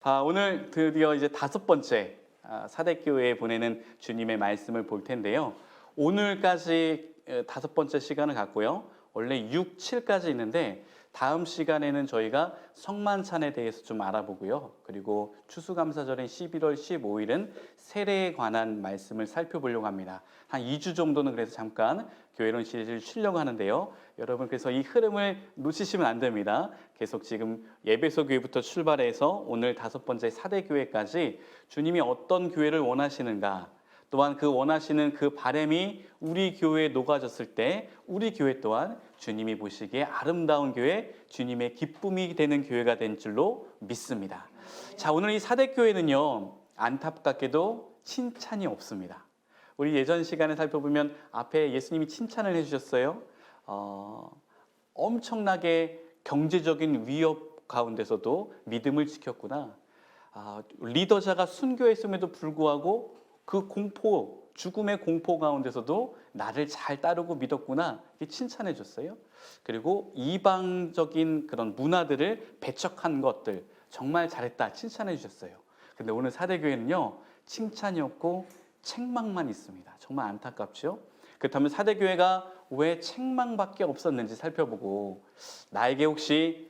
오늘 드디어 이제 다섯 번째 사대교회에 보내는 주님의 말씀을 볼 텐데요. 오늘까지 다섯 번째 시간을 갖고요. 원래 6, 7까지 있는데 다음 시간에는 저희가 성만찬에 대해서 좀 알아보고요. 그리고 추수감사절인 11월 15일은 세례에 관한 말씀을 살펴보려고 합니다. 한 2주 정도는 그래서 잠깐 교회론 시리즈를 쉬려고 하는데요. 여러분 그래서 이 흐름을 놓치시면 안 됩니다. 계속 지금 예배소 교회부터 출발해서 오늘 다섯 번째 사대교회까지 주님이 어떤 교회를 원하시는가, 또한 그 원하시는 그 바람이 우리 교회에 녹아졌을 때 우리 교회 또한 주님이 보시기에 아름다운 교회, 주님의 기쁨이 되는 교회가 된 줄로 믿습니다. 자, 오늘 이 사대교회는요, 안타깝게도 칭찬이 없습니다. 우리 예전 시간에 살펴보면 앞에 예수님이 칭찬을 해주셨어요. 엄청나게 경제적인 위협 가운데서도 믿음을 지켰구나. 리더자가 순교했음에도 불구하고 그 공포, 죽음의 공포 가운데서도 나를 잘 따르고 믿었구나. 이렇게 칭찬해 줬어요. 그리고 이방적인 그런 문화들을 배척한 것들 정말 잘했다 칭찬해 주셨어요. 근데 오늘 사대교회는요, 칭찬이 없고 책망만 있습니다. 정말 안타깝죠? 그렇다면 사대교회가 왜 책망밖에 없었는지 살펴보고 나에게 혹시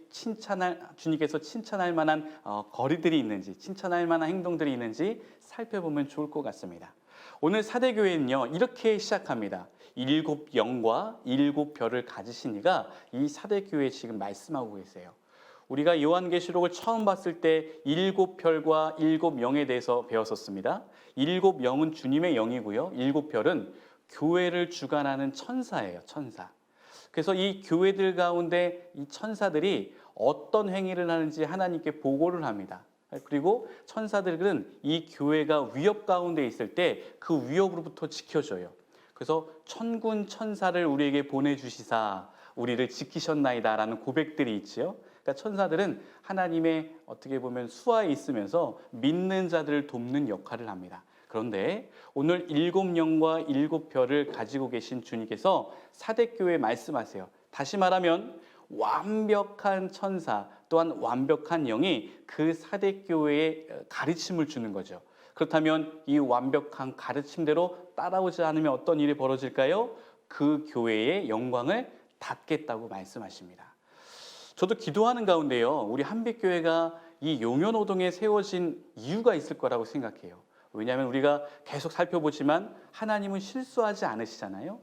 주님께서 칭찬할 만한 거리들이 있는지, 칭찬할 만한 행동들이 있는지 살펴보면 좋을 것 같습니다. 오늘 사대교회는요, 이렇게 시작합니다. 7 영과 7 별을 가지신 이가 이 사대교회에 지금 말씀하고 계세요. 우리가 요한계시록을 처음 봤을 때 7 별과 7 영에 대해서 배웠었습니다. 7 영은 주님의 영이고요. 7 별은 교회를 주관하는 천사예요, 천사. 그래서 이 교회들 가운데 이 천사들이 어떤 행위를 하는지 하나님께 보고를 합니다. 그리고 천사들은 이 교회가 위협 가운데 있을 때 그 위협으로부터 지켜줘요. 그래서 천군 천사를 우리에게 보내주시사 우리를 지키셨나이다 라는 고백들이 있지요. 그러니까 천사들은 하나님의 어떻게 보면 수하에 있으면서 믿는 자들을 돕는 역할을 합니다. 그런데 오늘 7 영과 7 별을 가지고 계신 주님께서 사대교회에 말씀하세요. 다시 말하면 완벽한 천사 또한 완벽한 영이 그 사대교회에 가르침을 주는 거죠. 그렇다면 이 완벽한 가르침대로 따라오지 않으면 어떤 일이 벌어질까요? 그 교회의 영광을 닫겠다고 말씀하십니다. 저도 기도하는 가운데요, 우리 한빛교회가 이 용현오동에 세워진 이유가 있을 거라고 생각해요. 왜냐하면 우리가 계속 살펴보지만 하나님은 실수하지 않으시잖아요.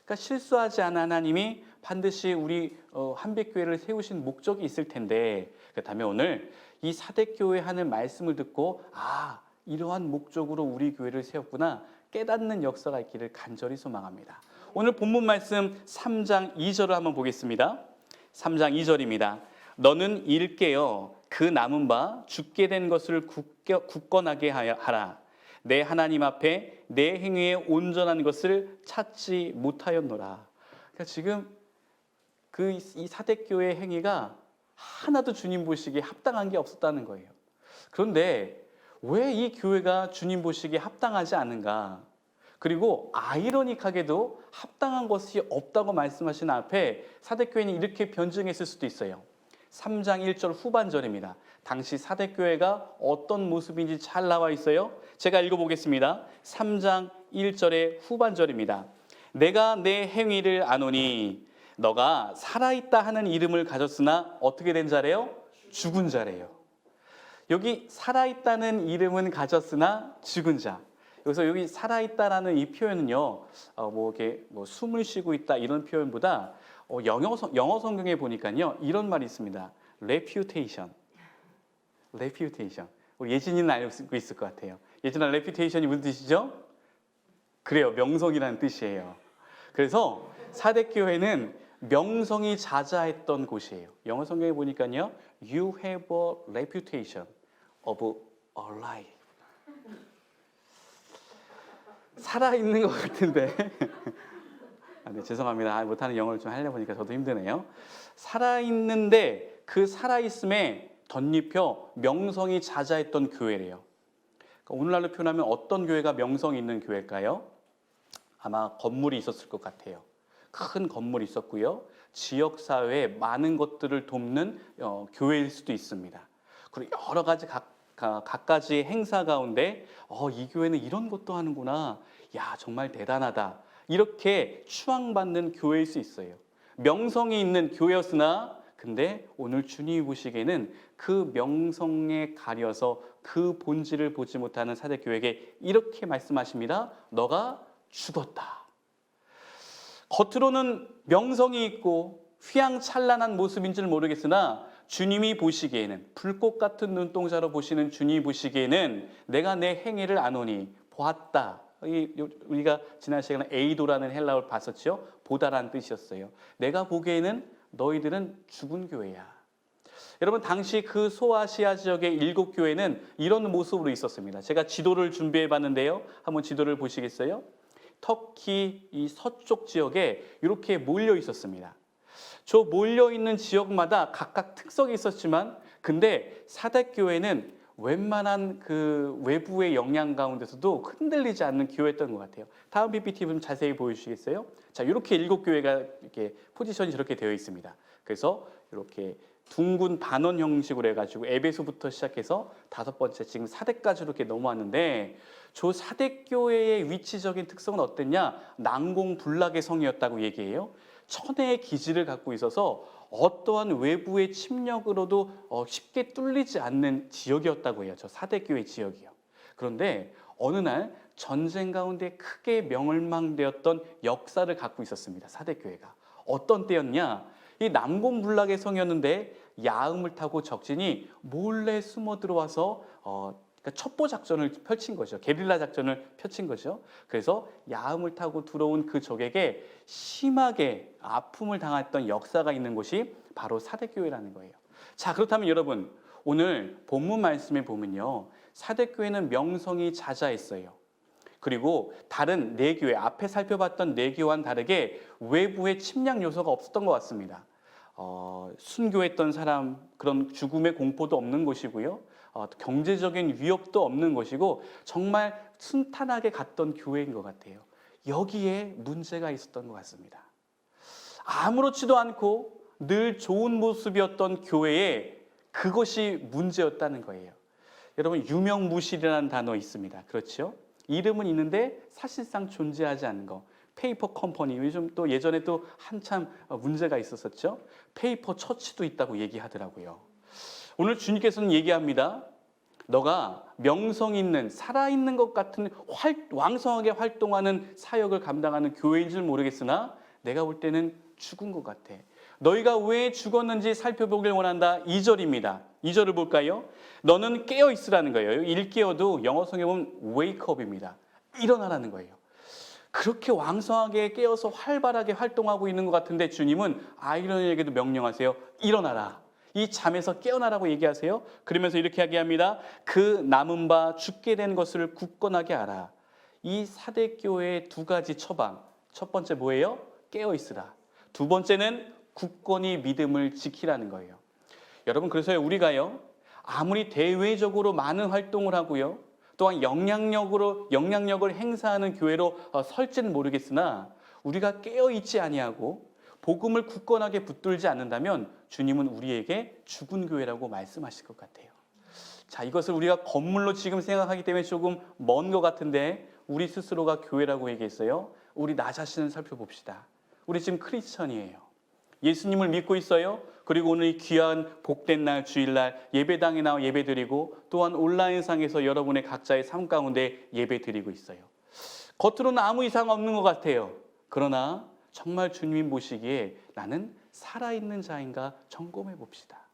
그러니까 실수하지 않은 하나님이 반드시 우리 한빛교회를 세우신 목적이 있을 텐데, 그렇다면 오늘 이 사대교회 하는 말씀을 듣고 이러한 목적으로 우리 교회를 세웠구나 깨닫는 역사가 있기를 간절히 소망합니다. 오늘 본문 말씀 3장 2절을 한번 보겠습니다. 3장 2절입니다. 너는 일깨어 그 남은 바 죽게 된 것을 굳건하게 하라. 내 하나님 앞에 내 행위에 온전한 것을 찾지 못하였노라. 그러니까 지금 이 사대교회의 행위가 하나도 주님 보시기에 합당한 게 없었다는 거예요. 그런데 왜 이 교회가 주님 보시기에 합당하지 않은가? 그리고 아이러니하게도 합당한 것이 없다고 말씀하신 앞에 사대교회는 이렇게 변증했을 수도 있어요. 3장 1절 후반절입니다. 당시 사대교회가 어떤 모습인지 잘 나와 있어요. 제가 읽어보겠습니다. 3장 1절의 후반절입니다. 내가 내 행위를 아노니 너가 살아있다 하는 이름을 가졌으나 어떻게 된 자래요? 죽은 자래요. 여기 살아있다는 이름은 가졌으나 죽은 자. 여기서 여기 살아있다라는 이 표현은요, 숨을 쉬고 있다 이런 표현보다 영어 성경에 보니까요 이런 말이 있습니다. reputation. 우리 예진이는 알고 있을 것 같아요. 예진아, reputation이 무슨 뜻이죠? 그래요, 명성이라는 뜻이에요. 그래서 사대교회는 명성이 자자했던 곳이에요. 영어 성경에 보니까요, you have a reputation of a lie. 살아있는 것 같은데 네, 죄송합니다. 못하는 영어를 좀 하려고 보니까 저도 힘드네요. 살아있는데 그 살아있음에 덧입혀 명성이 자자했던 교회래요. 그러니까 오늘날로 표현하면 어떤 교회가 명성이 있는 교회일까요? 아마 건물이 있었을 것 같아요. 큰 건물이 있었고요. 지역사회에 많은 것들을 돕는 교회일 수도 있습니다. 그리고 여러 가지 갖가지 행사 가운데 이 교회는 이런 것도 하는구나. 야, 정말 대단하다. 이렇게 추앙받는 교회일 수 있어요. 명성이 있는 교회였으나 근데 오늘 주님이 보시기에는 그 명성에 가려서 그 본질을 보지 못하는 사대교회에게 이렇게 말씀하십니다. 너가 죽었다. 겉으로는 명성이 있고 휘황찬란한 모습인 줄 모르겠으나 주님이 보시기에는 불꽃 같은 눈동자로 보시는 주님이 보시기에는 내가 내 행위를 아노니 보았다. 우리가 지난 시간에 에이도라는 헬라어를 봤었죠. 보다라는 뜻이었어요. 내가 보기에는 너희들은 죽은 교회야. 여러분 당시 그 소아시아 지역의 7교회는 이런 모습으로 있었습니다. 제가 지도를 준비해 봤는데요. 한번 지도를 보시겠어요? 터키 이 서쪽 지역에 이렇게 몰려 있었습니다. 저 몰려 있는 지역마다 각각 특성이 있었지만 근데 사대교회는 웬만한 그 외부의 영향 가운데서도 흔들리지 않는 교회였던 것 같아요. 다음 PPT 좀 자세히 보여주시겠어요? 자, 이렇게 7교회가 이렇게 포지션이 저렇게 되어 있습니다. 그래서 이렇게 둥근 반원 형식으로 해가지고 에베소부터 시작해서 5번째 지금 사대까지 이렇게 넘어왔는데 저 사대교회의 위치적인 특성은 어땠냐? 난공불락의 성이었다고 얘기해요. 천혜의 기질을 갖고 있어서 어떠한 외부의 침략으로도 쉽게 뚫리지 않는 지역이었다고 해요. 저 사대교회 지역이요. 그런데 어느 날 전쟁 가운데 크게 멸망되었던 역사를 갖고 있었습니다. 사대교회가. 어떤 때였냐? 이 난공불락의 성이었는데 야음을 타고 적진이 몰래 숨어 들어와서 그러니까 첩보 작전을 펼친 거죠. 게릴라 작전을 펼친 거죠. 그래서 야음을 타고 들어온 그 적에게 심하게 아픔을 당했던 역사가 있는 곳이 바로 사대교회라는 거예요. 자, 그렇다면 여러분 오늘 본문 말씀에 보면요. 사대교회는 명성이 자자했어요. 그리고 다른 네 교회, 앞에 살펴봤던 네 교회와는 다르게 외부의 침략 요소가 없었던 것 같습니다. 순교했던 사람, 그런 죽음의 공포도 없는 곳이고요. 경제적인 위협도 없는 것이고 정말 순탄하게 갔던 교회인 것 같아요. 여기에 문제가 있었던 것 같습니다. 아무렇지도 않고 늘 좋은 모습이었던 교회에 그것이 문제였다는 거예요. 여러분 유명무실이라는 단어 있습니다. 그렇죠? 이름은 있는데 사실상 존재하지 않는 거. 페이퍼 컴퍼니, 요즘 또 예전에 또 한참 문제가 있었었죠. 페이퍼 처치도 있다고 얘기하더라고요. 오늘 주님께서는 얘기합니다. 너가 명성 있는 살아있는 것 같은 왕성하게 활동하는 사역을 감당하는 교회인 줄 모르겠으나 내가 볼 때는 죽은 것 같아. 너희가 왜 죽었는지 살펴보길 원한다. 2절입니다. 2절을 볼까요? 너는 깨어 있으라는 거예요. 일깨어도 영어 성에 보면 wake up입니다. 일어나라는 거예요. 그렇게 왕성하게 깨어서 활발하게 활동하고 있는 것 같은데 주님은 아이러니에게도 명령하세요. 일어나라. 이 잠에서 깨어나라고 얘기하세요. 그러면서 이렇게 이야기합니다. 그 남은 바 죽게 된 것을 굳건하게 알아. 이 사대교회의 두 가지 처방. 첫 번째 뭐예요? 깨어 있으라. 두 번째는 굳건히 믿음을 지키라는 거예요. 여러분 그래서 우리가요. 아무리 대외적으로 많은 활동을 하고요. 또한 영향력을 행사하는 교회로 설지는 모르겠으나 우리가 깨어있지 아니하고 복음을 굳건하게 붙들지 않는다면 주님은 우리에게 죽은 교회라고 말씀하실 것 같아요. 자, 이것을 우리가 건물로 지금 생각하기 때문에 조금 먼 것 같은데 우리 스스로가 교회라고 얘기했어요. 우리 나 자신을 살펴봅시다. 우리 지금 크리스천이에요. 예수님을 믿고 있어요. 그리고 오늘 이 귀한 복된 날 주일날 예배당에 나와 예배드리고 또한 온라인상에서 여러분의 각자의 삶 가운데 예배드리고 있어요. 겉으로는 아무 이상 없는 것 같아요. 그러나 정말 주님 보시기에 나는 살아있는 자인가 점검해 봅시다.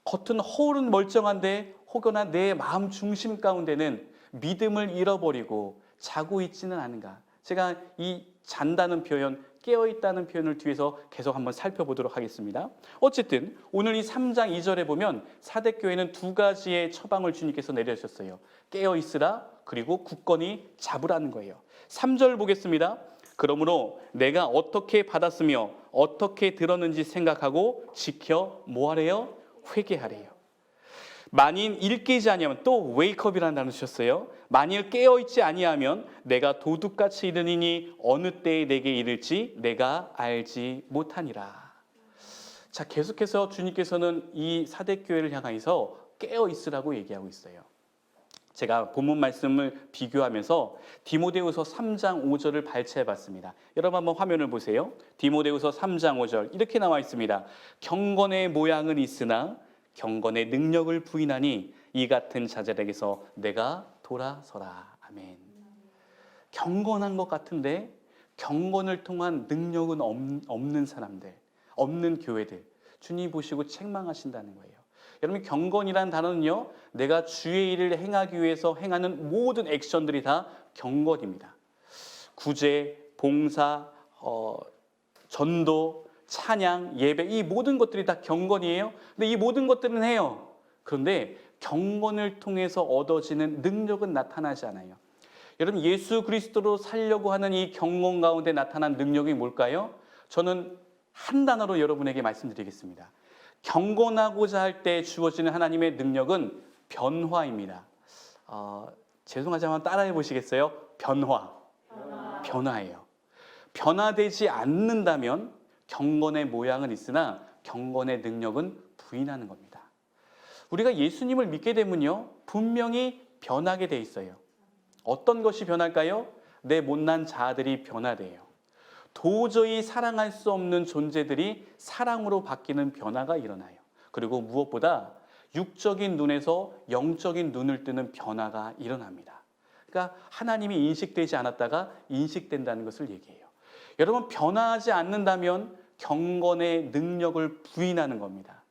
겉은 허울은 멀쩡한데 혹여나 내 마음 중심 가운데는 믿음을 잃어버리고 자고 있지는 않은가. 제가 이 잔다는 표현, 깨어있다는 표현을 뒤에서 계속 한번 살펴보도록 하겠습니다. 어쨌든 오늘 이 3장 2절에 보면 사대교회는 두 가지의 처방을 주님께서 내려주셨어요. 깨어있으라 그리고 굳건히 잡으라는 거예요. 3절 보겠습니다. 그러므로 내가 어떻게 받았으며 어떻게 들었는지 생각하고 지켜 뭐하래요? 회개하래요. 만일 일깨지 아니하면 또 웨이크업이라는 단어 주셨어요. 만일 깨어있지 아니하면 내가 도둑같이 이르니니 어느 때에 내게 이를지 내가 알지 못하니라. 자, 계속해서 주님께서는 이 사대교회를 향해서 깨어 있으라고 얘기하고 있어요. 제가 본문 말씀을 비교하면서 디모데후서 3장 5절을 발췌해 봤습니다. 여러분 한번 화면을 보세요. 디모데후서 3장 5절 이렇게 나와 있습니다. 경건의 모양은 있으나 경건의 능력을 부인하니 이 같은 자들에게서 내가 돌아서라. 아멘. 경건한 것 같은데 경건을 통한 능력은 없는 사람들, 없는 교회들, 주님 보시고 책망하신다는 거예요. 여러분, 경건이라는 단어는요, 내가 주의 일을 행하기 위해서 행하는 모든 액션들이 다 경건입니다. 구제, 봉사, 전도, 찬양, 예배, 이 모든 것들이 다 경건이에요. 근데 이 모든 것들은 해요. 그런데 경건을 통해서 얻어지는 능력은 나타나지 않아요. 여러분, 예수 그리스도로 살려고 하는 이 경건 가운데 나타난 능력이 뭘까요? 저는 한 단어로 여러분에게 말씀드리겠습니다. 경건하고자 할 때 주어지는 하나님의 능력은 변화입니다. 죄송하지만 따라해 보시겠어요? 변화예요. 변화되지 않는다면 경건의 모양은 있으나 경건의 능력은 부인하는 겁니다. 우리가 예수님을 믿게 되면요, 분명히 변하게 돼 있어요. 어떤 것이 변할까요? 내 못난 자아들이 변화돼요. 도저히 사랑할 수 없는 존재들이 사랑으로 바뀌는 변화가 일어나요. 그리고 무엇보다 육적인 눈에서 영적인 눈을 뜨는 변화가 일어납니다. 그러니까 하나님이 인식되지 않았다가 인식된다는 것을 얘기해요. 여러분, 변화하지 않는다면 경건의 능력을 부인하는 겁니다.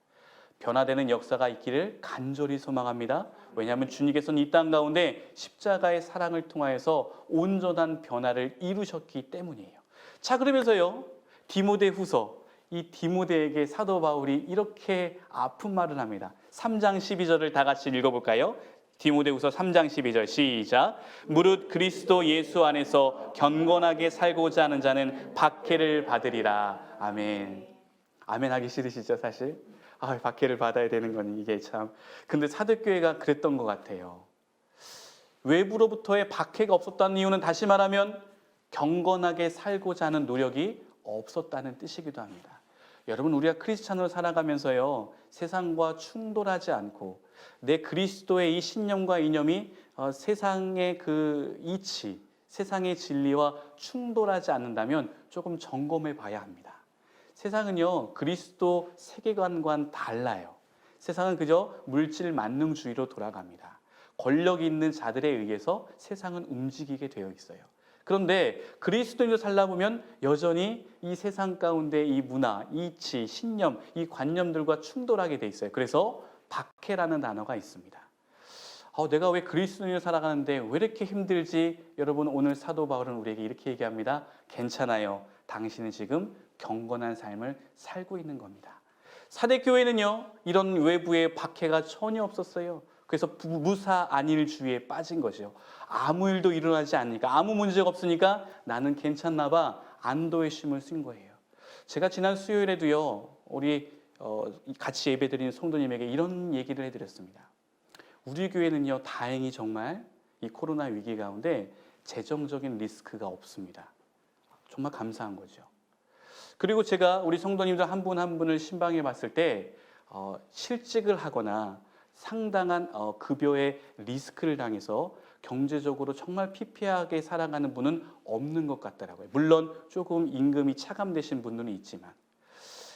변화되는 역사가 있기를 간절히 소망합니다. 왜냐하면 주님께서는 이 땅 가운데 십자가의 사랑을 통하여서 온전한 변화를 이루셨기 때문이에요. 자, 그러면서요, 디모데후서, 이 디모데에게 사도 바울이 이렇게 아픈 말을 합니다. 3장 12절을 다 같이 읽어볼까요? 디모데후서 3장 12절 시작. 무릇 그리스도 예수 안에서 경건하게 살고자 하는 자는 박해를 받으리라. 아멘. 아멘 하기 싫으시죠, 사실? 박해를 받아야 되는 건 이게 참. 근데 사도교회가 그랬던 것 같아요. 외부로부터의 박해가 없었다는 이유는 다시 말하면 경건하게 살고자 하는 노력이 없었다는 뜻이기도 합니다. 여러분, 우리가 크리스찬으로 살아가면서요, 세상과 충돌하지 않고 내 그리스도의 이 신념과 이념이 세상의 그 이치, 세상의 진리와 충돌하지 않는다면 조금 점검해 봐야 합니다. 세상은요, 그리스도 세계관과는 달라요. 세상은 그저 물질 만능주의로 돌아갑니다. 권력이 있는 자들에 의해서 세상은 움직이게 되어 있어요. 그런데 그리스도인으로 살다 보면 여전히 이 세상 가운데 이 문화, 이치, 신념, 이 관념들과 충돌하게 돼 있어요. 그래서 박해라는 단어가 있습니다. 내가 왜 그리스도인으로 살아가는데 왜 이렇게 힘들지? 여러분, 오늘 사도 바울은 우리에게 이렇게 얘기합니다. 괜찮아요. 당신은 지금 경건한 삶을 살고 있는 겁니다. 사대교회는요, 이런 외부의 박해가 전혀 없었어요. 그래서 무사 안일주의에 빠진 거죠. 아무 일도 일어나지 않으니까, 아무 문제가 없으니까 나는 괜찮나 봐, 안도의 쉼을 쓴 거예요. 제가 지난 수요일에도요, 우리 같이 예배드리는 성도님에게 이런 얘기를 해드렸습니다. 우리 교회는요, 다행히 정말 이 코로나 위기 가운데 재정적인 리스크가 없습니다. 정말 감사한 거죠. 그리고 제가 우리 성도님들 한 분 한 분을 신방해 봤을 때 실직을 하거나 상당한 급여의 리스크를 당해서 경제적으로 정말 피폐하게 살아가는 분은 없는 것 같더라고요. 물론 조금 임금이 차감되신 분들은 있지만,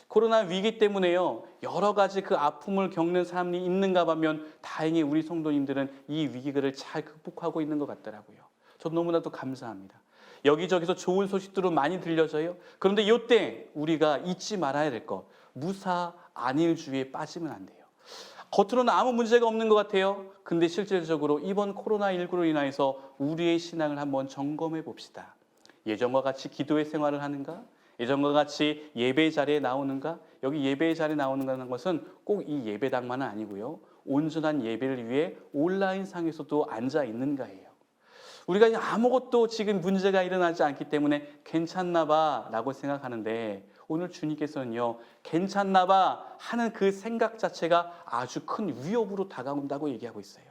코로나 위기 때문에요, 여러 가지 그 아픔을 겪는 사람이 있는가 하면 다행히 우리 성도님들은 이 위기를 잘 극복하고 있는 것 같더라고요. 저 너무나도 감사합니다. 여기저기서 좋은 소식들은 많이 들려져요. 그런데 이때 우리가 잊지 말아야 될 것, 무사 안일주의에 빠지면 안 돼요. 겉으로는 아무 문제가 없는 것 같아요. 근데 실질적으로 이번 코로나19로 인해서 우리의 신앙을 한번 점검해 봅시다. 예전과 같이 기도의 생활을 하는가? 예전과 같이 예배 자리에 나오는가? 여기 예배 자리에 나오는 것은 꼭 이 예배당만은 아니고요, 온전한 예배를 위해 온라인 상에서도 앉아 있는가예요. 우리가 아무것도 지금 문제가 일어나지 않기 때문에 괜찮나 봐 라고 생각하는데, 오늘 주님께서는요, 괜찮나 봐 하는 그 생각 자체가 아주 큰 위협으로 다가온다고 얘기하고 있어요.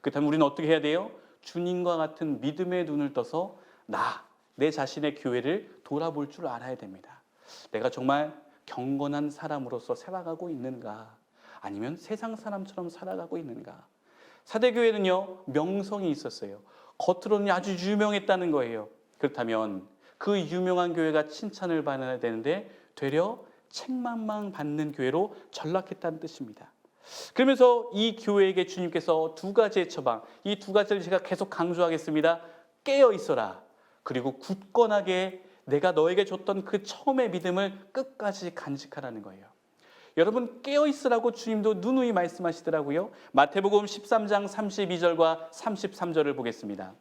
그렇다면 우리는 어떻게 해야 돼요? 주님과 같은 믿음의 눈을 떠서 내 자신의 교회를 돌아볼 줄 알아야 됩니다. 내가 정말 경건한 사람으로서 살아가고 있는가? 아니면 세상 사람처럼 살아가고 있는가? 사대교회는요, 명성이 있었어요. 겉으로는 아주 유명했다는 거예요. 그렇다면 그 유명한 교회가 칭찬을 받아야 되는데 되려 책망만 받는 교회로 전락했다는 뜻입니다. 그러면서 이 교회에게 주님께서 두 가지의 처방, 이 두 가지를 제가 계속 강조하겠습니다. 깨어 있어라. 그리고 굳건하게 내가 너에게 줬던 그 처음의 믿음을 끝까지 간직하라는 거예요. 여러분, 깨어 있으라고 주님도 누누이 말씀하시더라고요. 마태복음 13장 32절과 33절을 보겠습니다.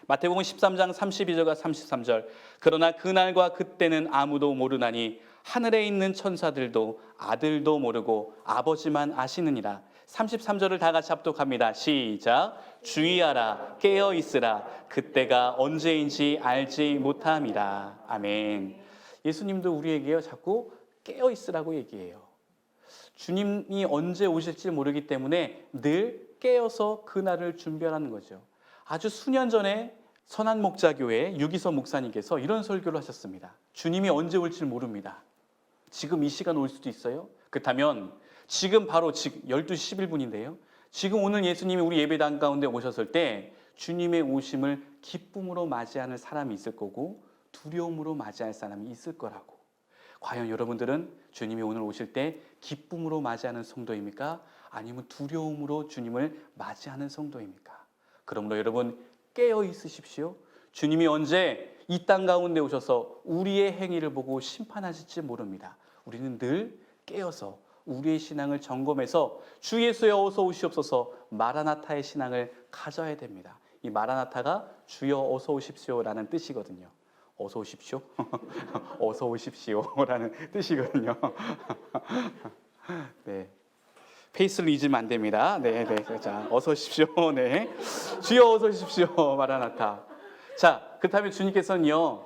마태복음 13장 32절과 33절. 그러나 그날과 그때는 아무도 모르나니 하늘에 있는 천사들도 아들도 모르고 아버지만 아시느니라. 33절을 다 같이 합독합니다. 시작. 주의하라, 깨어 있으라. 그때가 언제인지 알지 못함이라. 아멘. 예수님도 우리에게요, 자꾸 깨어 있으라고 얘기해요. 주님이 언제 오실지 모르기 때문에 늘 깨어서 그날을 준비하라는 거죠. 아주 수년 전에 선한목자교회 유기서 목사님께서 이런 설교를 하셨습니다. 주님이 언제 올지 모릅니다. 지금 이 시간 올 수도 있어요. 그렇다면 지금 바로 12시 11분인데요. 지금 오늘 예수님이 우리 예배당 가운데 오셨을 때 주님의 오심을 기쁨으로 맞이하는 사람이 있을 거고 두려움으로 맞이할 사람이 있을 거라고. 과연 여러분들은 주님이 오늘 오실 때 기쁨으로 맞이하는 성도입니까? 아니면 두려움으로 주님을 맞이하는 성도입니까? 그러므로 여러분 깨어 있으십시오. 주님이 언제 이 땅 가운데 오셔서 우리의 행위를 보고 심판하실지 모릅니다. 우리는 늘 깨어서 우리의 신앙을 점검해서 주 예수여 어서 오시옵소서 마라나타의 신앙을 가져야 됩니다. 이 마라나타가 주여 어서 오십시오라는 뜻이거든요. 어서 오십시오. 어서 오십시오라는 뜻이거든요. 네. 페이스를 잊으면 안 됩니다. 네, 네. 자, 어서 오십시오. 네. 주여 어서 오십시오. 마라나타. 자, 그렇다면 주님께서는요,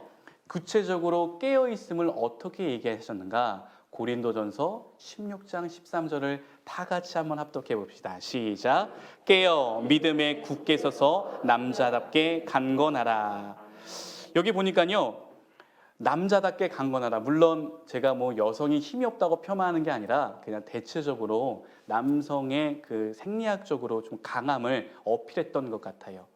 구체적으로 깨어 있음을 어떻게 얘기하셨는가? 고린도전서 16장 13절을 다 같이 한번 합독해 봅시다. 시작. 깨어 믿음에 굳게 서서 남자답게 강건하라. 여기 보니까요, 남자답게 강건하라. 물론 제가 뭐 여성이 힘이 없다고 폄하하는 게 아니라 그냥 대체적으로 남성의 그 생리학적으로 좀 강함을 어필했던 것 같아요.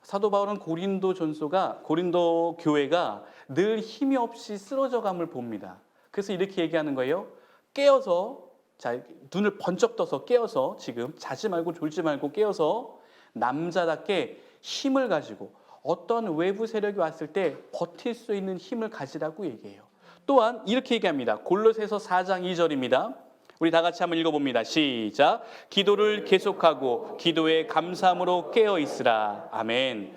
사도 바울은 고린도 교회가 늘 힘이 없이 쓰러져감을 봅니다. 그래서 이렇게 얘기하는 거예요. 깨어서, 자, 눈을 번쩍 떠서 깨어서, 지금 자지 말고 졸지 말고 깨어서 남자답게 힘을 가지고 어떤 외부 세력이 왔을 때 버틸 수 있는 힘을 가지라고 얘기해요. 또한 이렇게 얘기합니다. 골로새서 4장 2절입니다. 우리 다 같이 한번 읽어봅니다. 시작. 기도를 계속하고 기도에 감사함으로 깨어 있으라. 아멘.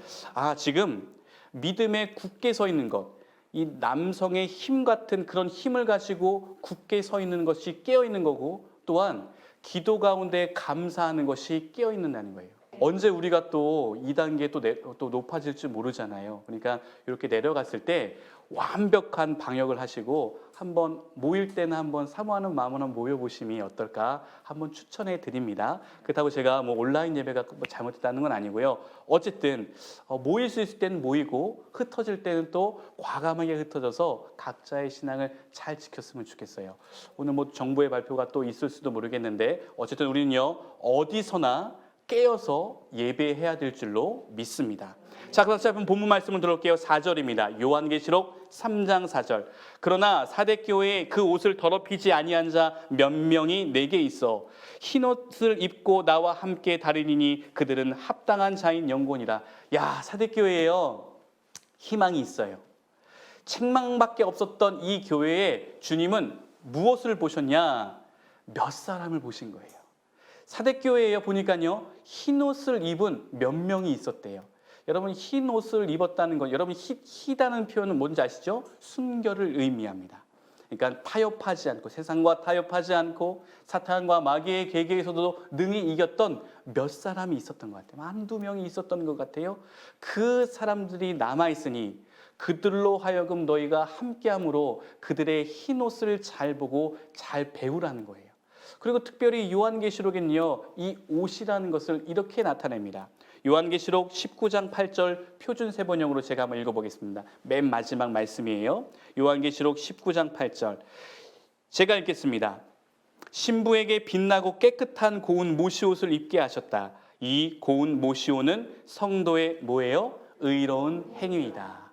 지금 믿음에 굳게 서 있는 것, 이 남성의 힘 같은 그런 힘을 가지고 굳게 서 있는 것이 깨어 있는 거고, 또한 기도 가운데 감사하는 것이 깨어 있는다는 거예요. 언제 우리가 또 2단계 또 높아질지 모르잖아요. 그러니까 이렇게 내려갔을 때 완벽한 방역을 하시고 한번 모일 때는 한번 사모하는 마음으로 한번 모여보심이 어떨까 한번 추천해 드립니다. 그렇다고 제가 뭐 온라인 예배가 뭐 잘못됐다는 건 아니고요. 어쨌든 모일 수 있을 때는 모이고 흩어질 때는 또 과감하게 흩어져서 각자의 신앙을 잘 지켰으면 좋겠어요. 오늘 뭐 정부의 발표가 또 있을 수도 모르겠는데 어쨌든 우리는요 어디서나 깨어서 예배해야 될 줄로 믿습니다. 자, 그래서 한번 본문 말씀을 들어볼게요. 4절입니다. 요한계시록 3장 4절. 그러나 사대교회에 그 옷을 더럽히지 아니한 자 몇 명이 내게 있어 흰 옷을 입고 나와 함께 다니니 그들은 합당한 자인 영혼이라. 야, 사대교회에요 희망이 있어요. 책망밖에 없었던 이 교회에 주님은 무엇을 보셨냐? 몇 사람을 보신 거예요. 사대교회에 보니까요 흰 옷을 입은 몇 명이 있었대요. 여러분 흰 옷을 입었다는 건 여러분 희다는 표현은 뭔지 아시죠? 순결을 의미합니다. 그러니까 타협하지 않고 세상과 타협하지 않고 사탄과 마귀의 계계에서도 능히 이겼던 몇 사람이 있었던 것 같아요. 한두 명이 있었던 것 같아요. 그 사람들이 남아있으니 그들로 하여금 너희가 함께함으로 그들의 흰 옷을 잘 보고 잘 배우라는 거예요. 그리고 특별히 요한계시록에는요 이 옷이라는 것을 이렇게 나타냅니다. 요한계시록 19장 8절 표준 세번역으로 제가 한번 읽어보겠습니다. 맨 마지막 말씀이에요. 요한계시록 19장 8절 제가 읽겠습니다. 신부에게 빛나고 깨끗한 고운 모시옷을 입게 하셨다. 이 고운 모시옷은 성도의 뭐예요? 의로운 행위이다.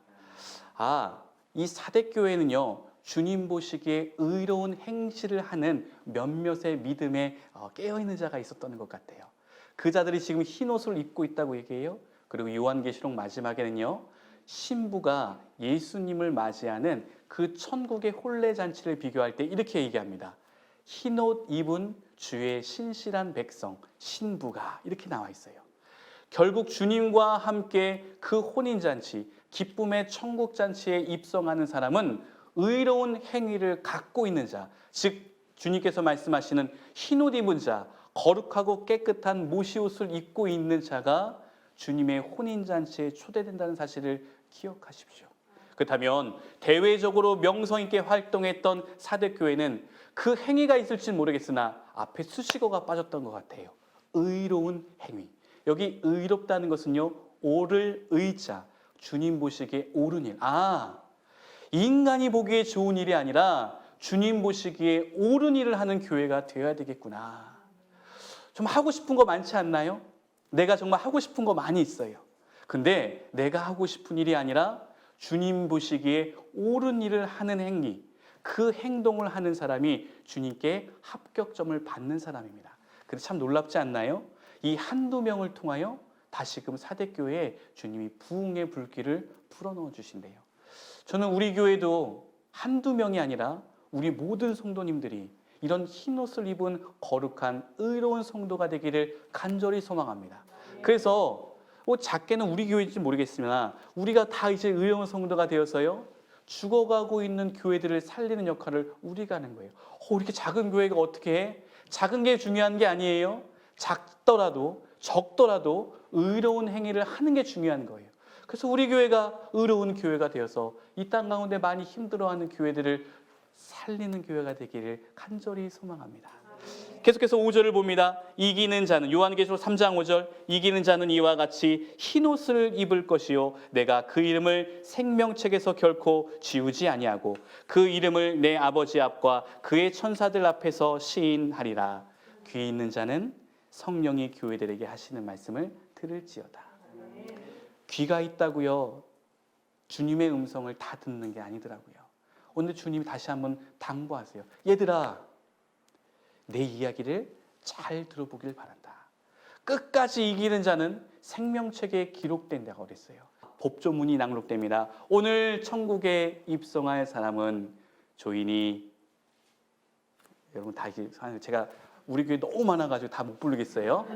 이 사대교회는요, 주님 보시기에 의로운 행실을 하는 몇몇의 믿음에 깨어있는 자가 있었던 것 같아요. 그 자들이 지금 흰 옷을 입고 있다고 얘기해요. 그리고 요한계시록 마지막에는요, 신부가 예수님을 맞이하는 그 천국의 혼례잔치를 비교할 때 이렇게 얘기합니다. 흰옷 입은 주의 신실한 백성, 신부가, 이렇게 나와 있어요. 결국 주님과 함께 그 혼인잔치, 기쁨의 천국잔치에 입성하는 사람은 의로운 행위를 갖고 있는 자, 즉 주님께서 말씀하시는 흰옷 입은 자, 거룩하고 깨끗한 모시옷을 입고 있는 자가 주님의 혼인잔치에 초대된다는 사실을 기억하십시오. 그렇다면 대외적으로 명성 있게 활동했던 사대교회는 그 행위가 있을지는 모르겠으나 앞에 수식어가 빠졌던 것 같아요. 의로운 행위. 여기 의롭다는 것은요, 옳을 의자, 주님 보시기에 옳은 일. 인간이 보기에 좋은 일이 아니라 주님 보시기에 옳은 일을 하는 교회가 되어야 되겠구나. 좀 하고 싶은 거 많지 않나요? 내가 정말 하고 싶은 거 많이 있어요. 근데 내가 하고 싶은 일이 아니라 주님 보시기에 옳은 일을 하는 행위, 그 행동을 하는 사람이 주님께 합격점을 받는 사람입니다. 근데 참 놀랍지 않나요? 이 한두 명을 통하여 다시금 사대교회에 주님이 부흥의 불길을 불어넣어 주신대요. 저는 우리 교회도 한두 명이 아니라 우리 모든 성도님들이 이런 흰옷을 입은 거룩한 의로운 성도가 되기를 간절히 소망합니다. 그래서 작게는 우리 교회인지 모르겠으나 우리가 다 이제 의로운 성도가 되어서요, 죽어가고 있는 교회들을 살리는 역할을 우리가 하는 거예요. 이렇게 작은 교회가 어떻게 해? 작은 게 중요한 게 아니에요. 작더라도 적더라도 의로운 행위를 하는 게 중요한 거예요. 그래서 우리 교회가 의로운 교회가 되어서 이 땅 가운데 많이 힘들어하는 교회들을 살리는 교회가 되기를 간절히 소망합니다. 계속해서 5절을 봅니다. 이기는 자는, 요한계시록 3장 5절, 이기는 자는 이와 같이 흰옷을 입을 것이요 내가 그 이름을 생명책에서 결코 지우지 아니하고 그 이름을 내 아버지 앞과 그의 천사들 앞에서 시인하리라. 귀 있는 자는 성령이 교회들에게 하시는 말씀을 들을지어다. 귀가 있다고요, 주님의 음성을 다 듣는 게 아니더라고요. 오늘 주님이 다시 한번 당부하세요. 얘들아, 내 이야기를 잘 들어보길 바란다. 끝까지 이기는 자는 생명책에 기록된다고 그랬어요. 법조문이 낭록됩니다. 오늘 천국에 입성할 사람은 조인이, 여러분 다 제가 우리 교회 너무 많아가지고 다 못 부르겠어요.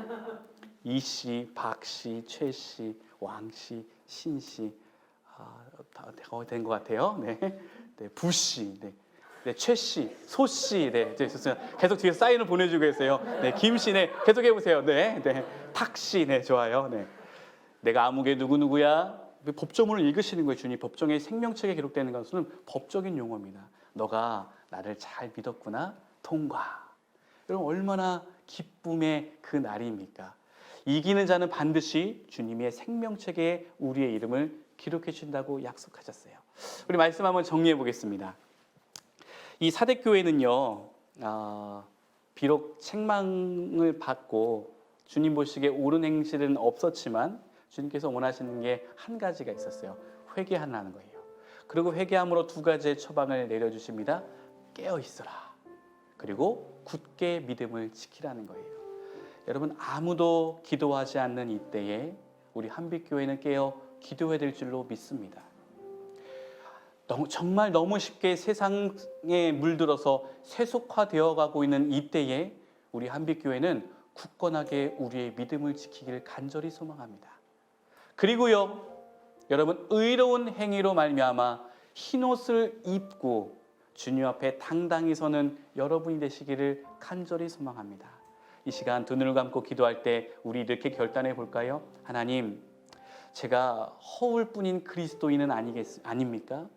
이씨, 박씨, 최씨, 왕씨, 신씨, 다 된 것 같아요. 네, 부씨, 최씨, 소씨, 계속 뒤에 사인을 보내주고 계세요. 김씨, 계속 해보세요. 탁씨, 좋아요. 내가 아무개 누구누구야. 법조문을 읽으시는 거예요. 주님, 법정의 생명책에 기록되는 것은 법적인 용어입니다. 너가 나를 잘 믿었구나. 통과. 여러분, 얼마나 기쁨의 그 날입니까? 이기는 자는 반드시 주님의 생명책에 우리의 이름을 기록해 주신다고 약속하셨어요. 우리 말씀 한번 정리해 보겠습니다. 이 사대교회는요, 비록 책망을 받고 주님 보시기에 옳은 행실은 없었지만 주님께서 원하시는 게 한 가지가 있었어요. 회개하라는 거예요. 그리고 회개함으로 두 가지의 처방을 내려주십니다. 깨어 있어라. 그리고 굳게 믿음을 지키라는 거예요. 여러분, 아무도 기도하지 않는 이때에 우리 한빛교회는 깨어 기도해야 될 줄로 믿습니다. 정말 너무 쉽게 세상에 물들어서 세속화되어 가고 있는 이때에 우리 한빛교회는 굳건하게 우리의 믿음을 지키기를 간절히 소망합니다. 그리고요, 여러분, 의로운 행위로 말미암아 흰옷을 입고 주님 앞에 당당히 서는 여러분이 되시기를 간절히 소망합니다. 이 시간 두 눈을 감고 기도할 때 우리 이렇게 결단해 볼까요? 하나님, 제가 허울뿐인 그리스도인은 아닙니까?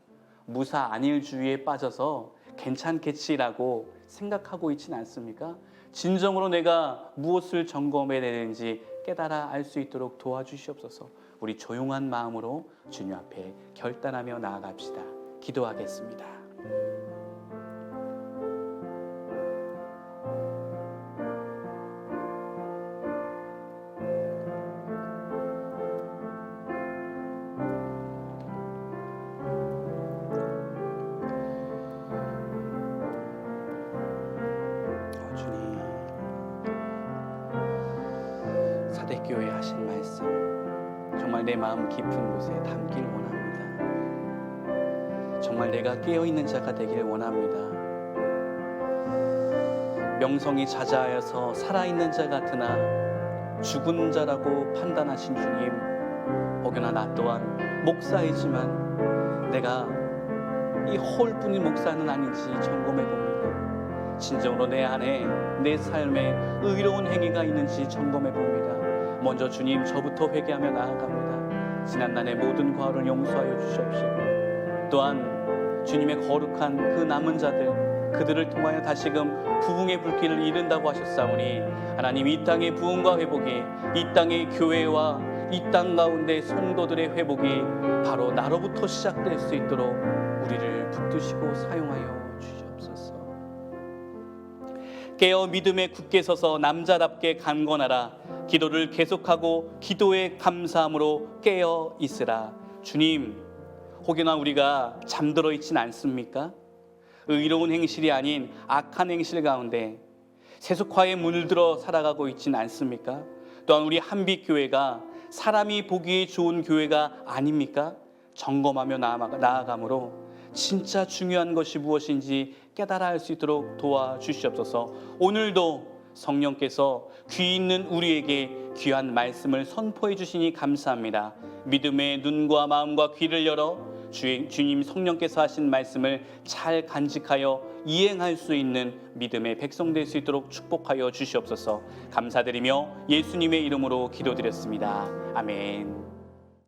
무사 안일주의에 빠져서 괜찮겠지라고 생각하고 있지는 않습니까? 진정으로 내가 무엇을 점검해야 되는지 깨달아 알 수 있도록 도와주시옵소서. 우리 조용한 마음으로 주님 앞에 결단하며 나아갑시다. 기도하겠습니다. 사대교회 하신 말씀 정말 내 마음 깊은 곳에 담길 원합니다. 정말 내가 깨어있는 자가 되기를 원합니다. 명성이 자자하여서 살아있는 자 같으나 죽은 자라고 판단하신 주님, 혹여나 나 또한 목사이지만 내가 이 홀뿐인 목사는 아닌지 점검해 봅니다. 진정으로 내 안에 내 삶에 의로운 행위가 있는지 점검해 봅니다. 먼저 주님, 저부터 회개하며 나아갑니다. 지난날의 모든 과오를 용서하여 주시옵시고, 또한 주님의 거룩한 그 남은 자들, 그들을 통하여 다시금 부흥의 불길을 이룬다고 하셨사오니, 하나님, 이 땅의 부흥과 회복이, 이 땅의 교회와 이 땅 가운데 성도들의 회복이 바로 나로부터 시작될 수 있도록 우리를 붙드시고 사용하여 주시옵소서. 깨어 믿음에 굳게 서서 남자답게 강건하라. 기도를 계속하고 기도에 감사함으로 깨어 있으라. 주님, 혹여나 우리가 잠들어 있진 않습니까? 의로운 행실이 아닌 악한 행실 가운데 세속화에 물들어 살아가고 있진 않습니까? 또한 우리 한빛교회가 사람이 보기에 좋은 교회가 아닙니까? 점검하며 나아감으로 진짜 중요한 것이 무엇인지 깨달아 알 수 있도록 도와주시옵소서. 오늘도 성령께서 귀 있는 우리에게 귀한 말씀을 선포해 주시니 감사합니다. 믿음의 눈과 마음과 귀를 열어 주님 성령께서 하신 말씀을 잘 간직하여 이행할 수 있는 믿음의 백성 될 수 있도록 축복하여 주시옵소서. 감사드리며 예수님의 이름으로 기도드렸습니다. 아멘.